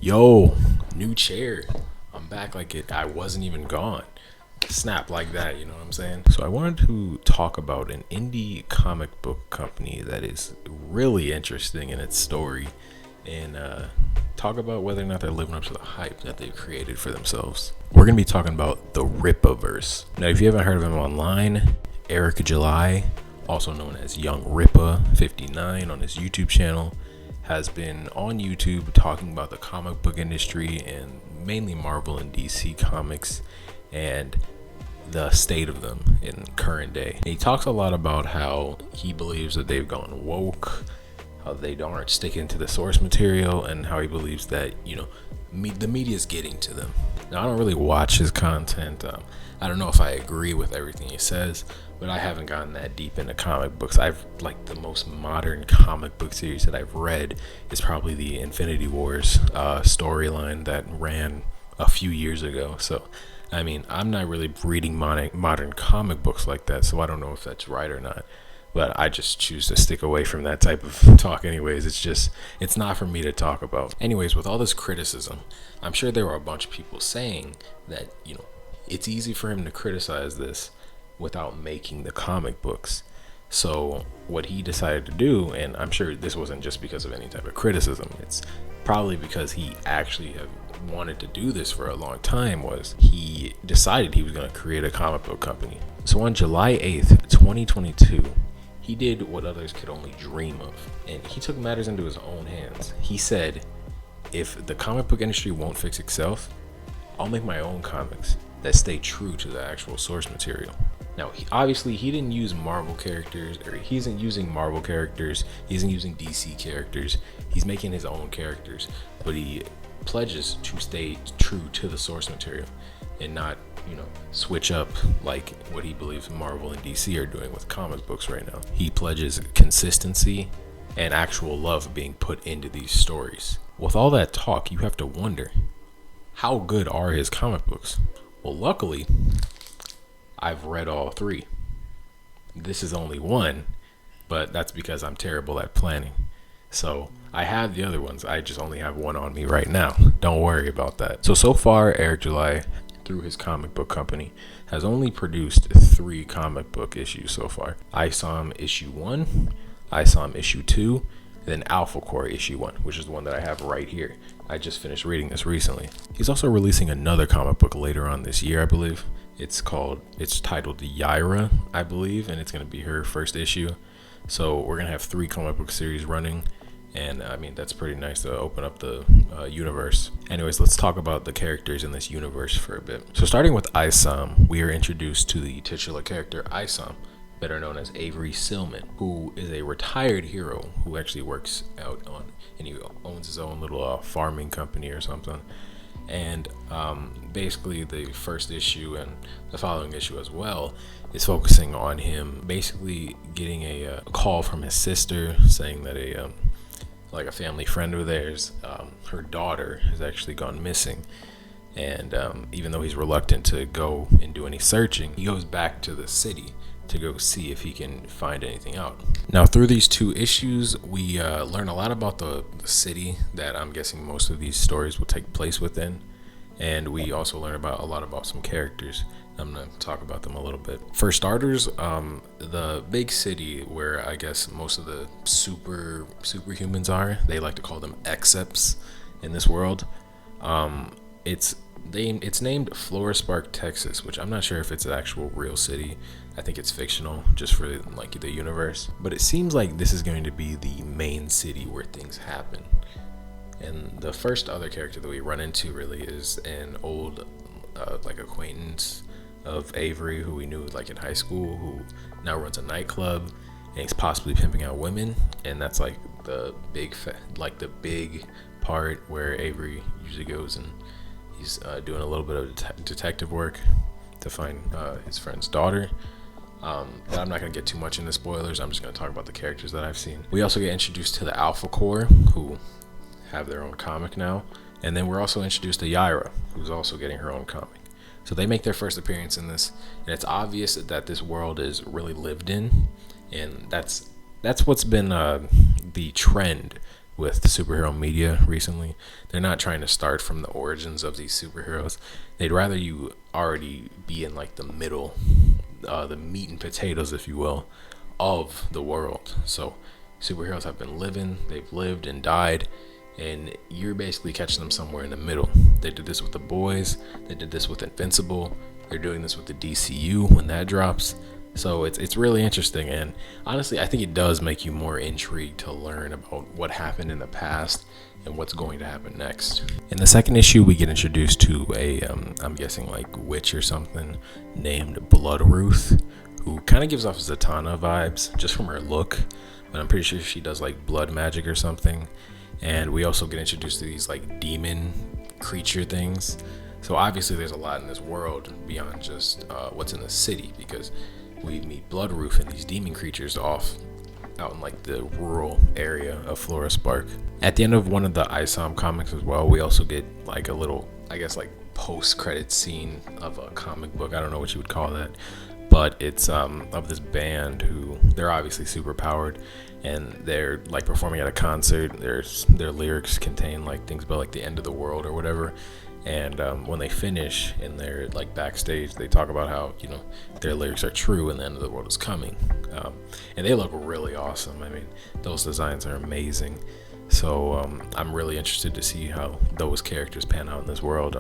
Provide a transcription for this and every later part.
Yo, new chair. I'm back like I wasn't even gone. Snap like that, you know what I'm saying? So I wanted to talk about an indie comic book company that is really interesting in its story and talk about whether or not they're living up to the hype that they've created for themselves. We're going to be talking about the Rippaverse. Now, if you haven't heard of him online, Eric July, also known as Young Rippa 59 on his YouTube channel, has been on YouTube talking about the comic book industry and mainly Marvel and DC comics and the state of them in current day. And he talks a lot about how he believes that they've gone woke, how they aren't sticking to the source material, and how he believes that, the media is getting to them. Now, I don't really watch his content. I don't know if I agree with everything he says, but I haven't gotten that deep into comic books. I've the most modern comic book series that I've read is probably the Infinity Wars storyline that ran a few years ago. So, I mean, I'm not really reading modern comic books like that, so I don't know if that's right or not. But I just choose to stick away from that type of talk anyways. It's not for me to talk about. Anyways, with all this criticism, I'm sure there were a bunch of people saying that, it's easy for him to criticize this without making the comic books. So what he decided to do, and I'm sure this wasn't just because of any type of criticism, it's probably because he actually have wanted to do this for a long time, was he decided he was going to create a comic book company. So on July 8th, 2022, he did what others could only dream of, and he took matters into his own hands. He said, if the comic book industry won't fix itself, I'll make my own comics that stay true to the actual source material. Now, he didn't use Marvel characters, or he isn't using Marvel characters, he isn't using DC characters, he's making his own characters, but he pledges to stay true to the source material and not, switch up like what he believes Marvel and DC are doing with comic books right now. He pledges consistency and actual love being put into these stories. With all that talk, you have to wonder, how good are his comic books? Well, luckily, I've read all three. This is only one, but that's because I'm terrible at planning. So I have the other ones. I just only have one on me right now. Don't worry about that. So far, Eric July, through his comic book company, has only produced 3 comic book issues so far. I saw him issue 1, I saw him issue 2, then Alpha Core issue 1, which is the one that I have right here. I just finished reading this recently. He's also releasing another comic book later on this year, I believe. It's titled Yaira, I believe, and it's going to be her first issue. So we're going to have 3 comic book series running, and I mean, that's pretty nice to open up the universe. Anyways, let's talk about the characters in this universe for a bit. So starting with Isam, we are introduced to the titular character Isam, better known as Avery Silman, who is a retired hero who actually works out and he owns his own little farming company or something. And basically the first issue and the following issue as well is focusing on him basically getting a call from his sister saying that a family friend of theirs, her daughter has actually gone missing. And even though he's reluctant to go and do any searching, he goes back to the city to go see if he can find anything out. Now, through these 2 issues, we learn a lot about the city that I'm guessing most of these stories will take place within. And we also learn a lot about some characters. I'm going to talk about them a little bit. For starters, the big city where I guess most of the superhumans are, they like to call them Excepts in this world. It's named Florespark, Texas, which I'm not sure if it's an actual real city. I think it's fictional just for the universe. But it seems like this is going to be the main city where things happen. And the first other character that we run into really is an old acquaintance of Avery, who we knew in high school, who now runs a nightclub and he's possibly pimping out women. And that's the big part where Avery usually goes and he's doing a little bit of detective work to find his friend's daughter. But I'm not going to get too much into spoilers. I'm just going to talk about the characters that I've seen. We also get introduced to the Alpha Core, who have their own comic now. And then we're also introduced to Yaira, who's also getting her own comic. So they make their first appearance in this. And it's obvious that this world is really lived in. And that's what's been the trend with superhero media recently. They're not trying to start from the origins of these superheroes. They'd rather you already be in like the middle, the meat and potatoes, if you will, of the world. So superheroes have been living, they've lived and died, and you're basically catching them somewhere in the middle. They did this with The Boys, they did this with Invincible, they're doing this with the DCU when that drops. So it's really interesting, and honestly, I think it does make you more intrigued to learn about what happened in the past and what's going to happen next. In the second issue, we get introduced to a, I'm guessing like witch or something, named Blood Ruth, who kind of gives off Zatanna vibes just from her look, but I'm pretty sure she does like blood magic or something. And we also get introduced to these like demon creature things. So obviously there's a lot in this world beyond just what's in the city, because we meet Blood Ruth and these demon creatures out in like the rural area of Flora Spark. At the end of one of the ISOM comics as well, we also get like a little, I guess, like post-credit scene of a comic book. I don't know what you would call that, but it's of this band who, they're obviously super powered, and they're like performing at a concert. Their lyrics contain like things about like the end of the world or whatever. And when they finish and they're like backstage, they talk about how, you know, their lyrics are true and the end of the world is coming. And they look really awesome. I mean, those designs are amazing. So I'm really interested to see how those characters pan out in this world.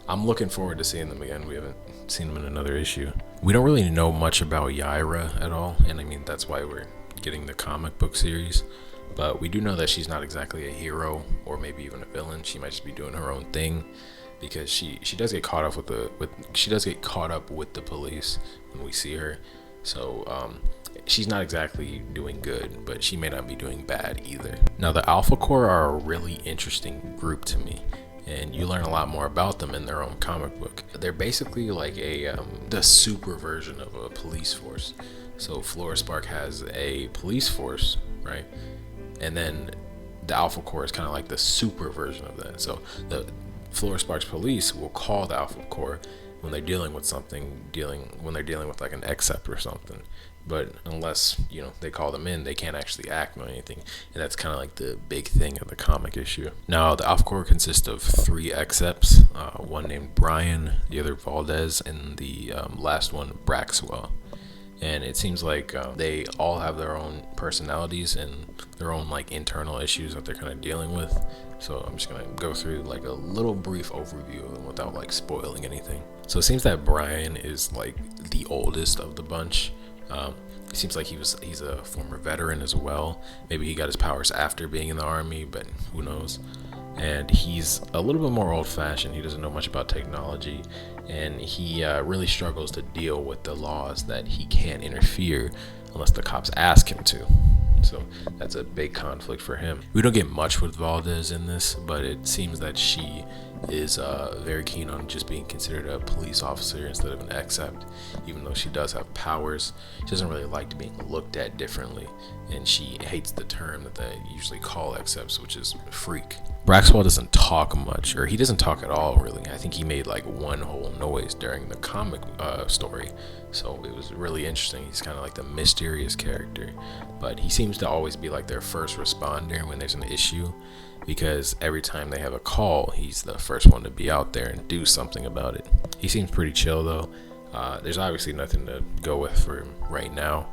I'm looking forward to seeing them again. We haven't seen them in another issue. We don't really know much about Yaira at all. And I mean, that's why we're getting the comic book series. But we do know that she's not exactly a hero or maybe even a villain. She might just be doing her own thing, because she does get caught up with the police when we see her. So she's not exactly doing good, but she may not be doing bad either. Now the Alpha Corps are a really interesting group to me, and you learn a lot more about them in their own comic book. They're basically like the super version of a police force. So Flora Spark has a police force, right? And then the Alpha Corps is kind of like the super version of that. So the Flora Sparks police will call the Alpha Corps when they're dealing with something, when they're dealing with like an except or something. But unless, you know, they call them in, they can't actually act on anything. And that's kind of like the big thing of the comic issue. Now, the Alpha Corps consists of 3 excepts, one named Brian, the other Valdez, and the last one, Braxwell. And it seems like they all have their own personalities and their own like internal issues that they're kind of dealing with. So I'm just gonna go through like a little brief overview of them without like spoiling anything. So it seems that Brian is like the oldest of the bunch. It seems like he's a former veteran as well. Maybe he got his powers after being in the army, but who knows. And he's a little bit more old-fashioned. He doesn't know much about technology, and he really struggles to deal with the laws that he can't interfere unless the cops ask him to. So that's a big conflict for him. We don't get much with Valdez in this, but it seems that she is very keen on just being considered a police officer instead of an except, even though she does have powers. She doesn't really like being looked at differently, and she hates the term that they usually call excepts, which is freak. Braxwell doesn't talk much, or he doesn't talk at all, really. I think he made like one whole noise during the comic story, so it was really interesting. He's kind of like the mysterious character, but he seems to always be like their first responder when there's an issue, because every time they have a call, he's the first one to be out there and do something about it. He seems pretty chill though. There's obviously nothing to go with for him right now,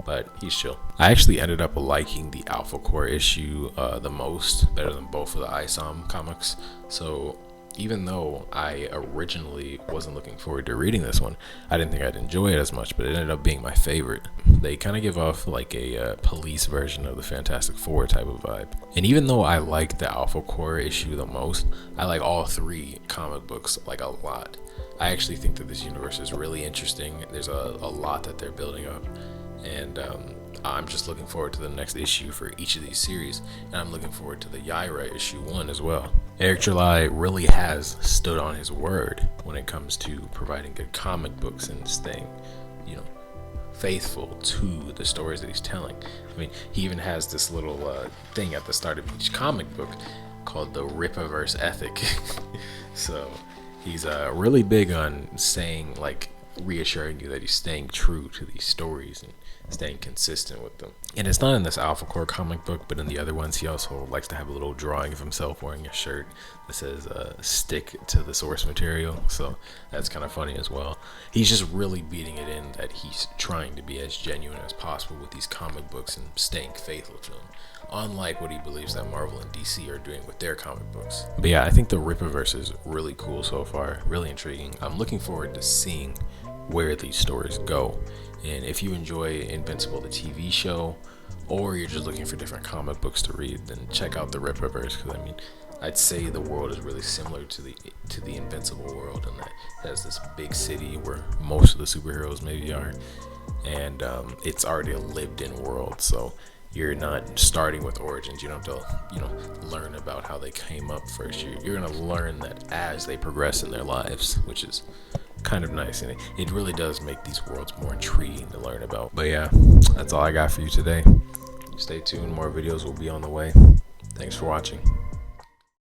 but he's chill. I actually ended up liking the Alpha Corps issue the most, better than both of the ISOM comics. So even though I originally wasn't looking forward to reading this one, I didn't think I'd enjoy it as much, but it ended up being my favorite. They kind of give off like a police version of the Fantastic Four type of vibe. And even though I like the Alpha Corps issue the most, I like all 3 comic books like a lot. I actually think that this universe is really interesting. There's a lot that they're building up, and I'm just looking forward to the next issue for each of these series, and I'm looking forward to the Yaira issue 1 as well. Eric July really has stood on his word when it comes to providing good comic books and staying, you know, faithful to the stories that he's telling. I mean, he even has this little thing at the start of each comic book called the Rippaverse ethic. So he's really big on saying like reassuring you that he's staying true to these stories and staying consistent with them. And it's not in this Alpha Core comic book, but in the other ones, he also likes to have a little drawing of himself wearing a shirt that says stick to the source material. So that's kind of funny as well. He's just really beating it in that he's trying to be as genuine as possible with these comic books and staying faithful to them, unlike what he believes that Marvel and DC are doing with their comic books. But yeah, I think the Rippaverse is really cool so far, really intriguing. I'm looking forward to seeing where these stories go. And if you enjoy Invincible, the TV show, or you're just looking for different comic books to read, then check out the Rippaverse, because I mean, I'd say the world is really similar to the Invincible world, and that it has this big city where most of the superheroes maybe are, and it's already a lived-in world. So you're not starting with origins. You don't have to, learn about how they came up first. You're gonna learn that as they progress in their lives, which is kind of nice, and it really does make these worlds more intriguing to learn about. But yeah, that's all I got for you today. Stay tuned, more videos will be on the way. Thanks for watching.